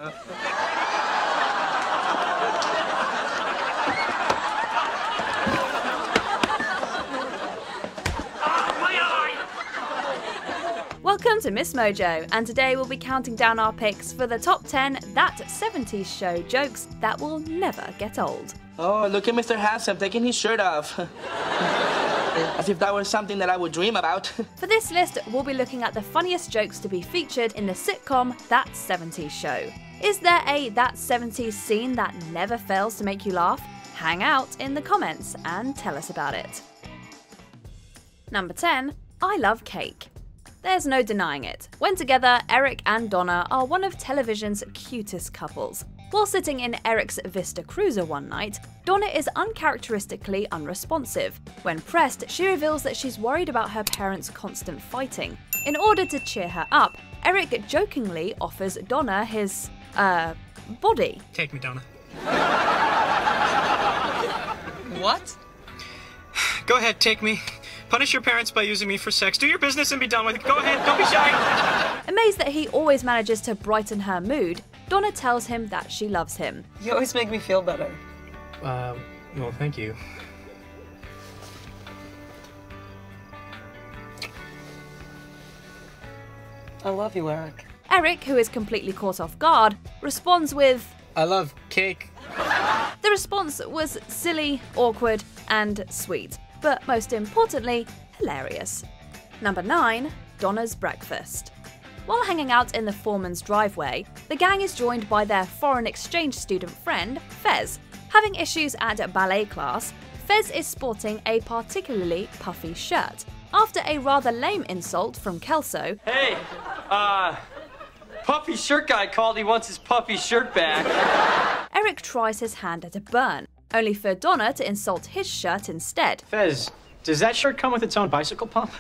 Welcome to MsMojo, and today we'll be counting down our picks for the top 10 That 70s Show jokes that will never get old. Oh, look at Mr. Handsome taking his shirt off. As if that were something that I would dream about. For this list, we'll be looking at the funniest jokes to be featured in the sitcom That 70s Show. Is there a That 70s scene that never fails to make you laugh? Hang out in the comments and tell us about it. Number 10. I love cake. There's no denying it. When together, Eric and Donna are one of television's cutest couples. While sitting in Eric's Vista Cruiser one night, Donna is uncharacteristically unresponsive. When pressed, she reveals that she's worried about her parents' constant fighting. In order to cheer her up, Eric jokingly offers Donna his, body. Take me, Donna. What? Go ahead, take me. Punish your parents by using me for sex. Do your business and be done with it. Go ahead, don't be shy. Amazed that he always manages to brighten her mood, Donna tells him that she loves him. You always make me feel better. Well, thank you. I love you, Eric. Eric, who is completely caught off guard, responds with, I love cake. The response was silly, awkward, and sweet, but most importantly, hilarious. Number 9. Donna's breakfast. While hanging out in the foreman's driveway, the gang is joined by their foreign exchange student friend, Fez. Having issues at ballet class, Fez is sporting a particularly puffy shirt. After a rather lame insult from Kelso, Hey, puffy shirt guy called, he wants his puffy shirt back. Eric tries his hand at a burn, only for Donna to insult his shirt instead. Fez, does that shirt come with its own bicycle pump?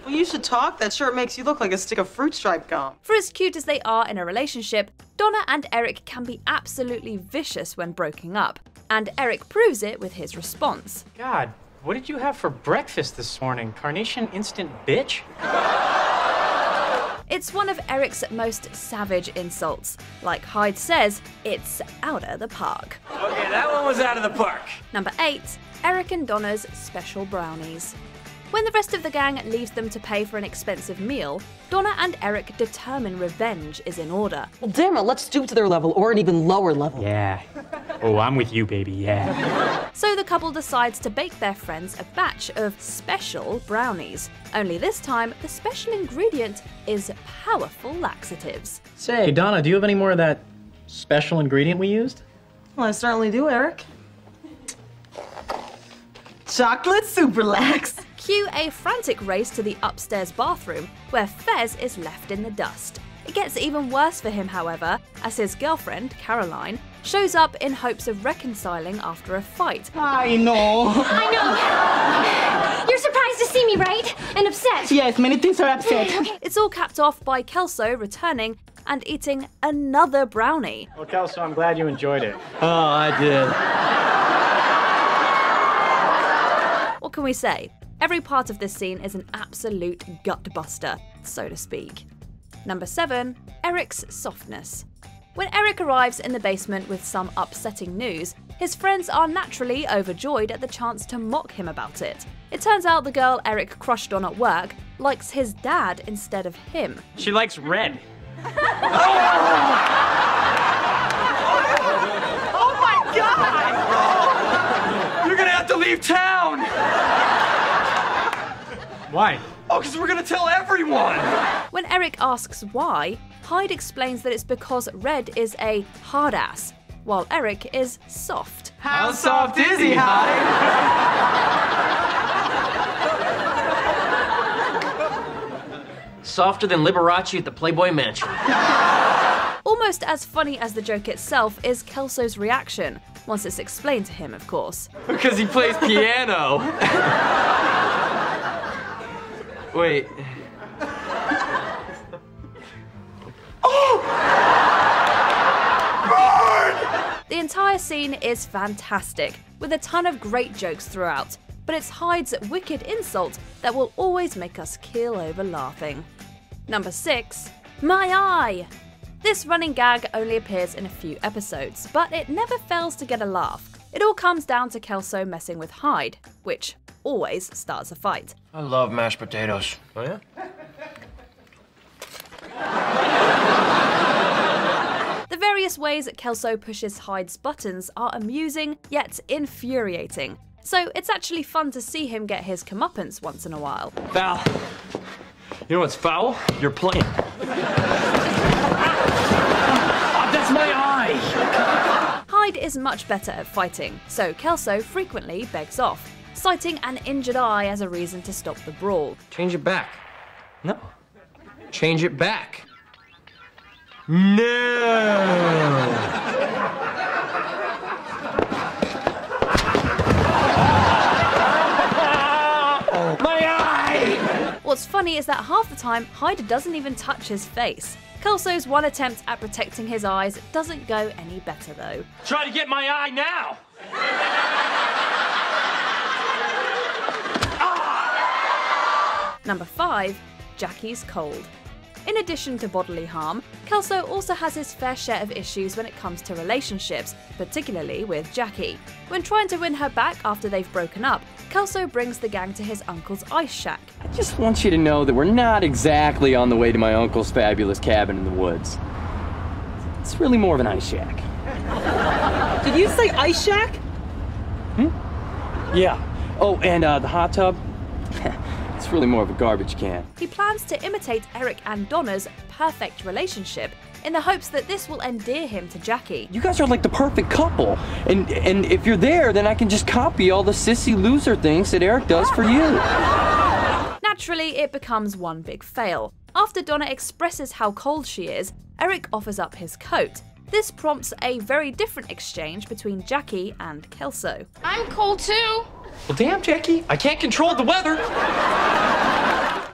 Well, you should talk. That shirt makes you look like a stick of fruit stripe gum. For as cute as they are in a relationship, Donna and Eric can be absolutely vicious when broken up, and Eric proves it with his response. God, what did you have for breakfast this morning? Carnation instant bitch? It's one of Eric's most savage insults. Like Hyde says, it's out of the park. Okay, that one was out of the park. Number 8. Eric and Donna's special brownies. When the rest of the gang leaves them to pay for an expensive meal, Donna and Eric determine revenge is in order. Well, damn it, let's stoop to their level or an even lower level. Yeah. Oh, I'm with you, baby, yeah. So the couple decides to bake their friends a batch of special brownies. Only this time, the special ingredient is powerful laxatives. Say, Donna, do you have any more of that special ingredient we used? Well, I certainly do, Eric. Chocolate super lax. Cue a frantic race to the upstairs bathroom, where Fez is left in the dust. It gets even worse for him, however, as his girlfriend, Caroline, shows up in hopes of reconciling after a fight. I know. I know. You're surprised to see me, right? And upset. Yes, many things are upset. It's all capped off by Kelso returning and eating another brownie. Well, Kelso, I'm glad you enjoyed it. Oh, I did. What can we say? Every part of this scene is an absolute gut-buster, so to speak. Number 7. Eric's softness. When Eric arrives in the basement with some upsetting news, his friends are naturally overjoyed at the chance to mock him about it. It turns out the girl Eric crushed on at work likes his dad instead of him. She likes red. Oh my God! You're gonna have to leave town! Why? Oh, because we're gonna tell everyone! When Eric asks why, Hyde explains that it's because Red is a hard ass, while Eric is soft. How soft is he, Hyde? Softer than Liberace at the Playboy Mansion. Almost as funny as the joke itself is Kelso's reaction, once it's explained to him, of course. Because he plays piano. Wait. The entire scene is fantastic, with a ton of great jokes throughout, but it's Hyde's wicked insult that will always make us keel over laughing. Number 6. My eye! This running gag only appears in a few episodes, but it never fails to get a laugh. It all comes down to Kelso messing with Hyde, which always starts a fight. I love mashed potatoes. Oh, yeah? The various ways Kelso pushes Hyde's buttons are amusing, yet infuriating. So it's actually fun to see him get his comeuppance once in a while. Foul. You know what's foul? You're playing. That's my eye! Hyde is much better at fighting, so Kelso frequently begs off, citing an injured eye as a reason to stop the brawl. Change it back. No. Change it back. No! My eye! What's funny is that half the time, Hyde doesn't even touch his face. Kelso's one attempt at protecting his eyes doesn't go any better though. Try to get my eye now! Number 5. Jackie's cold. In addition to bodily harm, Kelso also has his fair share of issues when it comes to relationships, particularly with Jackie. When trying to win her back after they've broken up, Kelso brings the gang to his uncle's ice shack. I just want you to know that we're not exactly on the way to my uncle's fabulous cabin in the woods. It's really more of an ice shack. Did you say ice shack? Yeah. Oh, and the hot tub? It's really more of a garbage can. He plans to imitate Eric and Donna's perfect relationship in the hopes that this will endear him to Jackie. You guys are like the perfect couple. And if you're there, then I can just copy all the sissy loser things that Eric does for you. Naturally, it becomes one big fail. After Donna expresses how cold she is, Eric offers up his coat. This prompts a very different exchange between Jackie and Kelso. I'm cold too. Well, damn, Jackie, I can't control the weather.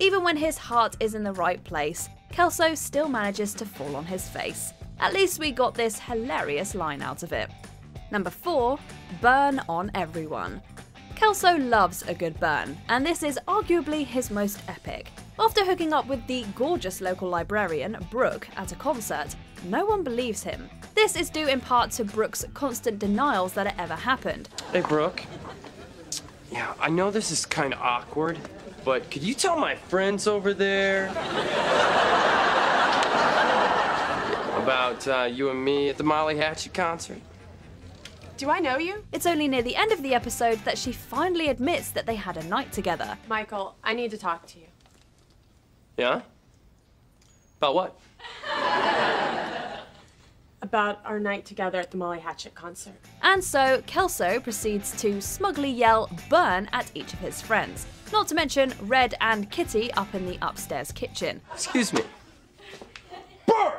Even when his heart is in the right place, Kelso still manages to fall on his face. At least we got this hilarious line out of it. Number 4. Burn on everyone. Kelso loves a good burn, and this is arguably his most epic. After hooking up with the gorgeous local librarian, Brooke, at a concert, no one believes him. This is due in part to Brooke's constant denials that it ever happened. Hey, Brooke. Yeah, I know this is kind of awkward, but could you tell my friends over there about you and me at the Molly Hatchet concert? Do I know you? It's only near the end of the episode that she finally admits that they had a night together. Michael, I need to talk to you. Yeah? About what? About our night together at the Molly Hatchet concert. And so, Kelso proceeds to smugly yell "burn" at each of his friends. Not to mention Red and Kitty up in the upstairs kitchen. Excuse me. Burn!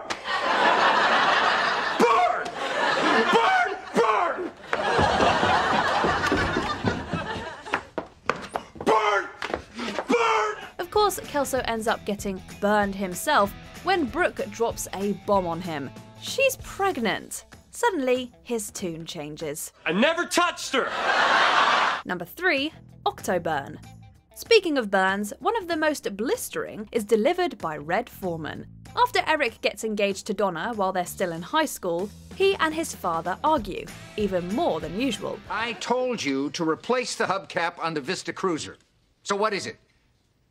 Burn! Burn! Burn! Burn! Burn! Of course, Kelso ends up getting burned himself when Brooke drops a bomb on him. She's pregnant. Suddenly, his tune changes. I never touched her! Number 3. Octoburn. Speaking of burns, one of the most blistering is delivered by Red Foreman. After Eric gets engaged to Donna while they're still in high school, he and his father argue, even more than usual. I told you to replace the hubcap on the Vista Cruiser. So what is it?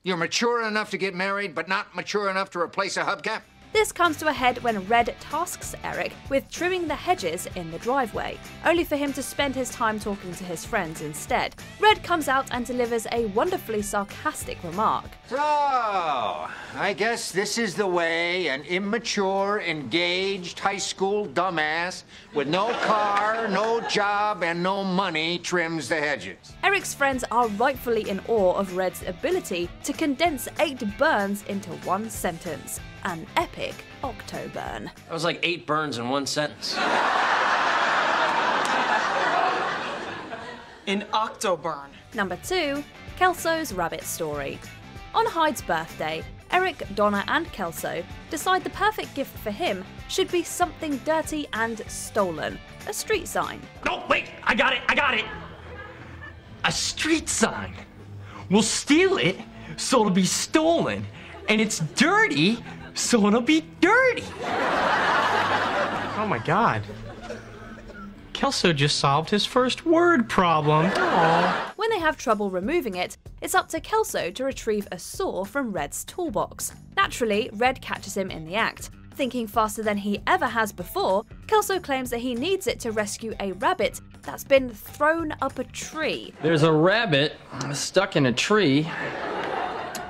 You're mature enough to get married, but not mature enough to replace a hubcap? This comes to a head when Red tasks Eric with trimming the hedges in the driveway, only for him to spend his time talking to his friends instead. Red comes out and delivers a wonderfully sarcastic remark. So, I guess this is the way an immature, engaged high school dumbass with no car, no job, and no money trims the hedges. Eric's friends are rightfully in awe of Red's ability to condense 8 burns into one sentence. An epic Octoburn. That was like 8 burns in one sentence. An Octoburn. Number 2. Kelso's Rabbit Story. On Hyde's birthday, Eric, Donna and Kelso decide the perfect gift for him should be something dirty and stolen. A street sign. No, wait! I got it! A street sign. We'll steal it, so it'll be stolen. And it's dirty, so it'll be dirty. Oh my god. Kelso just solved his first word problem. Aww. When they have trouble removing it, it's up to Kelso to retrieve a saw from Red's toolbox. Naturally, Red catches him in the act. Thinking faster than he ever has before, Kelso claims that he needs it to rescue a rabbit that's been thrown up a tree. There's a rabbit stuck in a tree,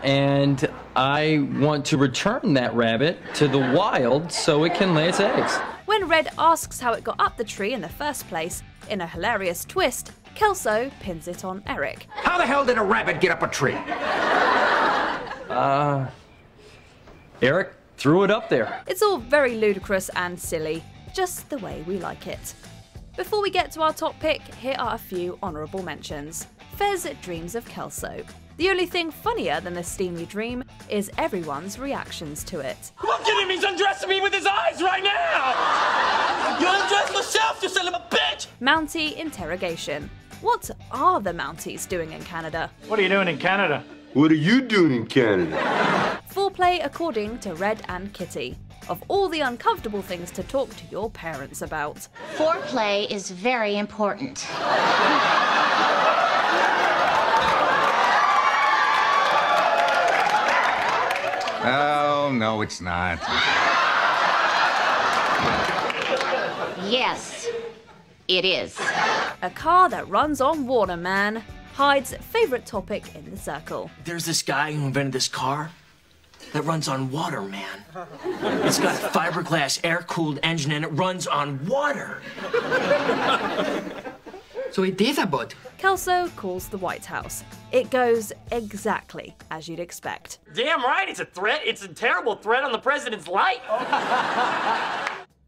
and I want to return that rabbit to the wild so it can lay its eggs. When Red asks how it got up the tree in the first place, in a hilarious twist, Kelso pins it on Eric. How the hell did a rabbit get up a tree? Eric threw it up there. It's all very ludicrous and silly, just the way we like it. Before we get to our top pick, here are a few honourable mentions. Fez dreams of Kelso. The only thing funnier than the steamy dream is everyone's reactions to it. Look at him, he's undressing me with his eyes right now! You undress myself, you son of a bitch! Mountie interrogation. What are the Mounties doing in Canada? What are you doing in Canada? What are you doing in Canada? Foreplay according to Red and Kitty. Of all the uncomfortable things to talk to your parents about. Foreplay is very important. Oh, no, it's not. Yes, it is. A car that runs on water, man. Hyde's favourite topic in the circle. There's this guy who invented this car that runs on water, man. It's got a fiberglass air-cooled engine and it runs on water. So it is a boat. Kelso calls the White House. It goes exactly as you'd expect. Damn right, it's a threat. It's a terrible threat on the president's life.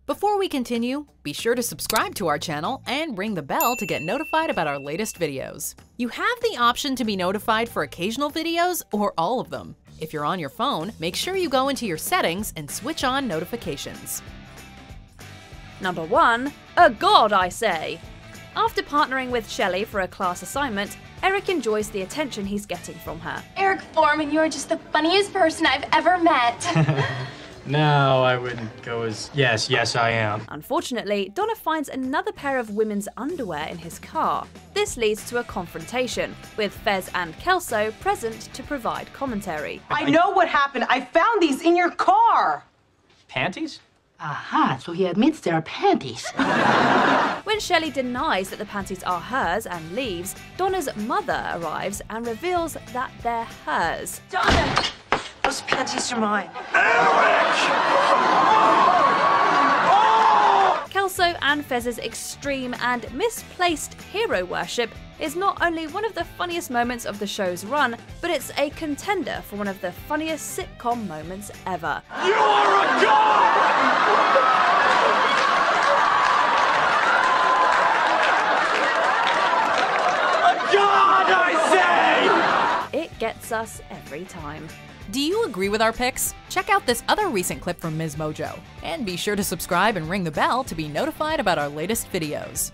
Before we continue, be sure to subscribe to our channel and ring the bell to get notified about our latest videos. You have the option to be notified for occasional videos or all of them. If you're on your phone, make sure you go into your settings and switch on notifications. Number 1. A god, I say! After partnering with Shelley for a class assignment, Eric enjoys the attention he's getting from her. Eric Foreman, you're just the funniest person I've ever met. No, I wouldn't go as... Yes, I am. Unfortunately, Donna finds another pair of women's underwear in his car. This leads to a confrontation, with Fez and Kelso present to provide commentary. I know what happened. I found these in your car. Panties? Aha, so he admits they're panties. When Shelley denies that the panties are hers and leaves, Donna's mother arrives and reveals that they're hers. Donna! Those panties are mine. Kelso and Fez's extreme and misplaced hero worship is not only one of the funniest moments of the show's run, but it's a contender for one of the funniest sitcom moments ever. You are a god! A god, I say! It gets us every time. Do you agree with our picks? Check out this other recent clip from MsMojo. And be sure to subscribe and ring the bell to be notified about our latest videos.